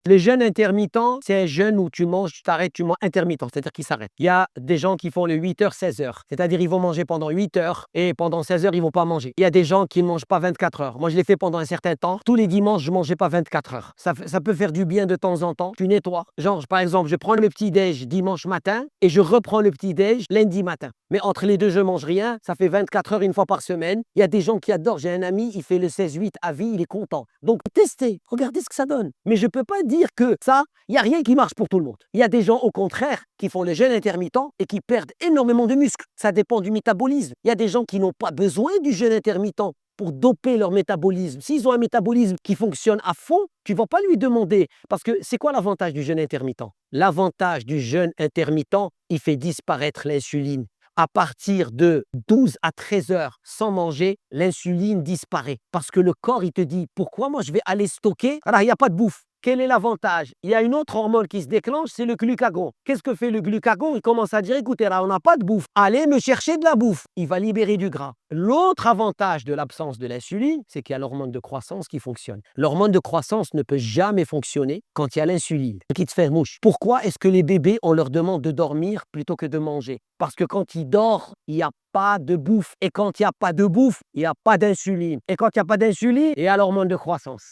Le jeûne intermittent, c'est un jeûne où tu manges, tu t'arrêtes, tu manges intermittent, c'est-à-dire qu'il s'arrête. Il y a des gens qui font le 8h, 16h, c'est-à-dire ils vont manger pendant 8 heures et pendant 16 heures, ils vont pas manger. Il y a des gens qui ne mangent pas 24 heures. Moi, je l'ai fait pendant un certain temps. Tous les dimanches, je mangeais pas 24 heures. Ça peut faire du bien de temps en temps. Tu nettoies. Genre, par exemple, je prends le petit-déj dimanche matin et je reprends le petit-déj lundi matin. Mais entre les deux, je mange rien. Ça fait 24 heures une fois par semaine. Il y a des gens qui adorent. J'ai un ami, il fait le 16-8 à vie, il est content. Donc, testez, regardez ce que ça donne. Mais je peux pas dire que ça, il n'y a rien qui marche pour tout le monde. Il y a des gens, au contraire, qui font le jeûne intermittent et qui perdent énormément de muscles. Ça dépend du métabolisme. Il y a des gens qui n'ont pas besoin du jeûne intermittent pour doper leur métabolisme. S'ils ont un métabolisme qui fonctionne à fond, tu ne vas pas lui demander. Parce que c'est quoi l'avantage du jeûne intermittent? L'avantage du jeûne intermittent, il fait disparaître l'insuline. À partir de 12 à 13 heures sans manger, l'insuline disparaît. Parce que le corps, il te dit, pourquoi moi je vais aller stocker? Alors, il n'y a pas de bouffe. Quel est l'avantage? Il y a une autre hormone qui se déclenche, c'est le glucagon. Qu'est-ce que fait le glucagon? Il commence à dire, écoutez, là, on n'a pas de bouffe. Allez me chercher de la bouffe. Il va libérer du gras. L'autre avantage de l'absence de l'insuline, c'est qu'il y a l'hormone de croissance qui fonctionne. L'hormone de croissance ne peut jamais fonctionner quand il y a l'insuline qui te fait mouche. Pourquoi est-ce que les bébés, on leur demande de dormir plutôt que de manger? Parce que quand ils dorment, il n'y a pas de bouffe. Et quand il n'y a pas de bouffe, il n'y a pas d'insuline. Et quand il n'y a pas d'insuline, il y a l'hormone de croissance.